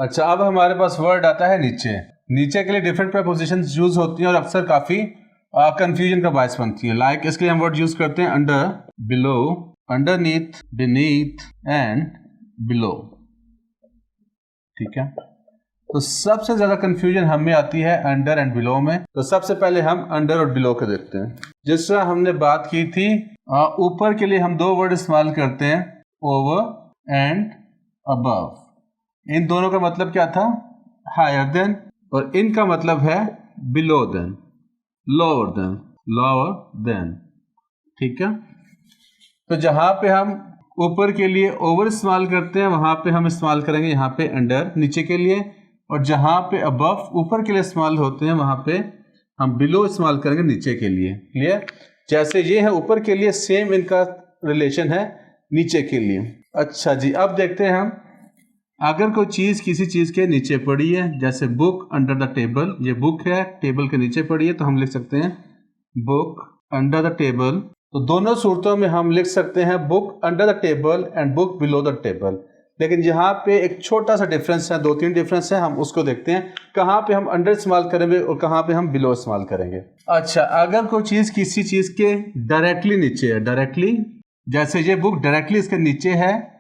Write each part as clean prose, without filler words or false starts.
अच्छा, अब हमारे पास वर्ड आता है नीचे। नीचे के लिए डिफरेंट प्रपोजिशंस यूज होती हैं और अक्सर काफी कंफ्यूजन का बायस बनती है। लाइक इसके लिए हम वर्ड यूज करते हैं under, below, underneath, beneath and below. ठीक है, तो सबसे ज्यादा कंफ्यूजन हमें आती है अंडर एंड बिलो में। तो सबसे पहले हम अंडर और बिलो को देखते हैं। जिस तरह हमने बात की थी, ऊपर के लिए हम दो वर्ड इस्तेमाल करते हैं, ओवर एंड अबव। इन दोनों का मतलब क्या था? हायर देन, और इनका मतलब है below than, lower than, lower than. ठीक है, तो जहां पे हम ऊपर के लिए ओवर इस्तेमाल करते हैं वहां पे हम इस्तेमाल करेंगे यहाँ पे अंडर नीचे के लिए, और जहां पे अबव ऊपर के लिए इस्तेमाल होते हैं वहां पे हम बिलो इस्तेमाल करेंगे नीचे के लिए। क्लियर? जैसे ये है ऊपर के लिए, सेम इनका रिलेशन है नीचे के लिए। अच्छा जी, अब देखते हैं हम, अगर कोई चीज किसी चीज के नीचे पड़ी है, जैसे बुक अंडर द टेबल, ये बुक है टेबल के नीचे पड़ी है, तो हम लिख सकते हैं बुक अंडर द टेबल। तो दोनों सूरतों में हम लिख सकते हैं book under the table and book below the table. लेकिन यहाँ पे एक छोटा सा डिफरेंस है, दो तीन डिफरेंस है, हम उसको देखते हैं कहाँ पे हम अंडर इस्तेमाल करेंगे और कहाँ पे हम बिलो इस्तेमाल करेंगे। अच्छा, अगर कोई चीज किसी चीज के डायरेक्टली नीचे है, डायरेक्टली, जैसे ये बुक डायरेक्टली इसके नीचे है,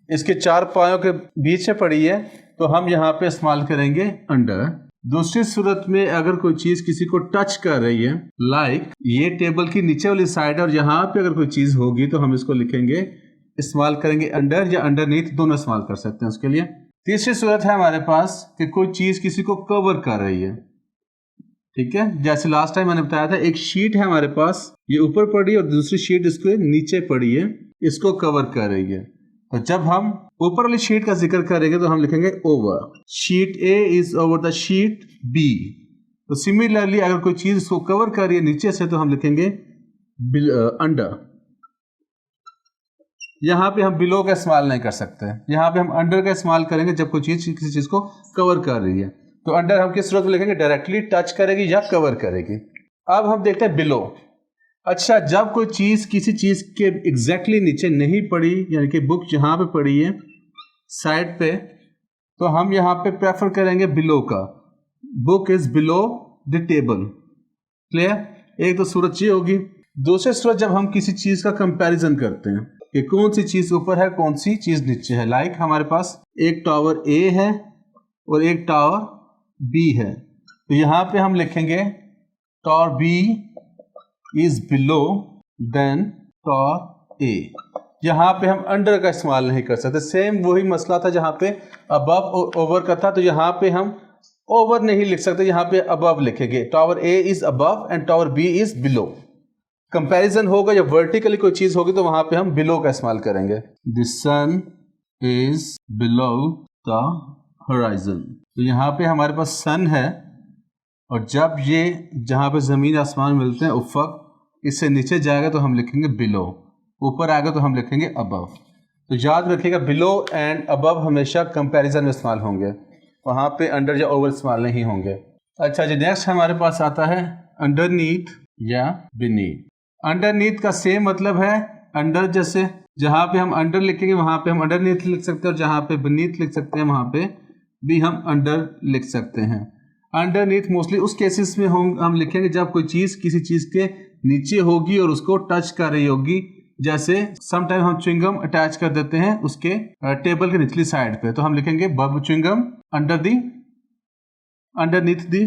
इसके चार पायों के बीच में पड़ी है, तो हम यहाँ पे इस्तेमाल करेंगे अंडर। दूसरी सूरत में अगर कोई चीज किसी को टच कर रही है, लाइक ये टेबल की नीचे वाली साइड है और यहाँ पे अगर कोई चीज होगी तो हम इसको लिखेंगे, इस्तेमाल करेंगे अंडर या अंडरनीथ, दोनों इस्तेमाल कर सकते हैं उसके लिए। तीसरी सूरत है हमारे पास कि कोई चीज किसी को कवर कर रही है। ठीक है, जैसे लास्ट टाइम मैंने बताया था, एक शीट है हमारे पास, ये ऊपर पड़ी है और दूसरी शीट इसके नीचे पड़ी है, इसको कवर कर रही है। तो जब हम ऊपर वाली शीट का जिक्र करेंगे तो हम लिखेंगे over, sheet a is over the sheet b. तो सिमिलरली अगर कोई चीज इसको कवर कर रही है नीचे से तो हम लिखेंगे अंडर। यहां पे हम बिलो का इस्तेमाल नहीं कर सकते, यहां पे हम अंडर का इस्तेमाल करेंगे जब कोई चीज किसी चीज को कवर कर रही है। तो अंडर हम किस सूरत में लिखेंगे? डायरेक्टली टच करेगी या कवर करेगी। अब हम देखते हैं बिलो। अच्छा, जब कोई चीज किसी चीज के एग्जैक्टली नीचे नहीं पड़ी, यानी कि बुक जहां पे पड़ी है साइड पे, तो हम यहां पे प्रेफर करेंगे बिलो का, book is below the table. Clear? एक तो सूरत ये होगी। दूसरी सूरत जब हम किसी चीज का कंपैरिजन करते हैं कि कौन सी चीज ऊपर है कौन सी चीज नीचे है। लाइक हमारे पास एक टावर ए है और एक टावर बी है, तो यहां पे हम लिखेंगे tower b is below than tower a. यहां पे हम अंडर का इस्तेमाल नहीं कर सकते। सेम वही मसला था जहां पे अबव और ओवर का था, तो यहां पे हम ओवर नहीं लिख सकते, यहां पे अबव लिखेंगे, tower a is above and tower b is below. Comparison होगा या वर्टिकली कोई चीज होगी तो वहां पे हम बिलो का इस्तेमाल करेंगे। The sun is below the horizon. तो यहाँ पे हमारे पास सन है, और जब ये जहाँ पे जमीन आसमान मिलते हैं उफक, इससे नीचे जाएगा तो हम लिखेंगे बिलो, ऊपर आएगा तो हम लिखेंगे अबव। तो याद रखिएगा बिलो एंड अबव हमेशा कंपैरिजन में इस्तेमाल होंगे, वहाँ पे अंडर या ओवर इस्तेमाल नहीं होंगे। अच्छा जी, नेक्स्ट हमारे पास आता है अंडरनीथ या बीनीथ। अंडरनीथ का सेम मतलब है अंडर, जैसे जहाँ पे हम अंडर लिखेंगे वहाँ पे हम अंडरनीथ लिख सकते हैं, और जहाँ पे बीनीथ लिख सकते हैं वहाँ पे भी हम अंडर लिख सकते हैं। अंडरनीथ मोस्टली उस केसेस में हम लिखेंगे जब कोई चीज़ किसी चीज़ के नीचे होगी और उसको टच कर रही होगी। जैसे समटाइम हम च्युइंगम अटैच कर देते हैं उसके टेबल के निचली साइड पे, तो हम लिखेंगे बब च्युइंगम अंडरनीथ दी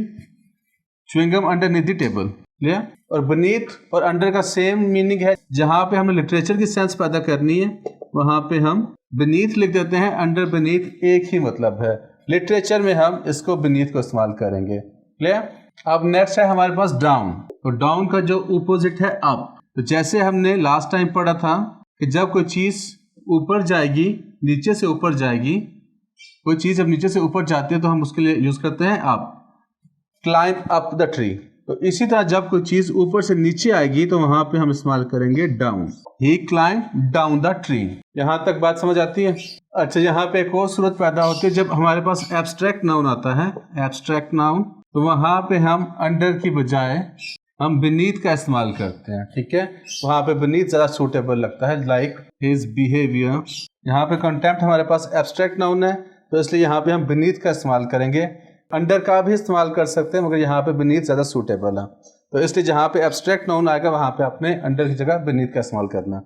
च्युइंगम अंडरनीथ दी टेबल। क्लियर? और beneath और अंडर का सेम मीनिंग है। जहां पे हमने लिटरेचर की सेंस पैदा करनी है वहां पे हम beneath लिख देते हैं, अंडर beneath एक ही मतलब है। लिटरेचर में हम इसको beneath को इस्तेमाल करेंगे। क्लियर? अब नेक्स्ट है हमारे पास डाउन। तो डाउन का जो अपोजिट है अप। तो जैसे हमने लास्ट टाइम पढ़ा था कि जब कोई चीज ऊपर जाएगी, नीचे से ऊपर जाएगी, कोई चीज जब नीचे से ऊपर जाती है तो हम उसके लिए यूज करते हैं up, climb up the tree. तो इसी तरह जब कोई चीज ऊपर से नीचे आएगी तो वहां पे हम इस्तेमाल करेंगे down, he climb down the tree. यहां तक बात समझ आती है? अच्छा, यहाँ पे एक और सूरत पैदा होती है जब हमारे पास एब्स्ट्रैक्ट नाउन आता है, एब्स्ट्रैक्ट नाउन, तो वहां पे हम अंडर की बजाय हम beneath का इस्तेमाल करते हैं। ठीक है, वहां पे beneath ज्यादा सूटेबल लगता है। लाइक हिज बिहेवियर, यहाँ पे कंटेम्प्ट हमारे पास एब्स्ट्रैक्ट नाउन है, तो इसलिए यहाँ पे हम beneath का इस्तेमाल करेंगे। अंडर का भी इस्तेमाल कर सकते हैं मगर यहाँ पे beneath ज़्यादा सूटेबल है, तो इसलिए जहाँ पे एब्स्ट्रैक्ट नाउन आएगा वहाँ पे आपने अंडर की जगह beneath का इस्तेमाल करना।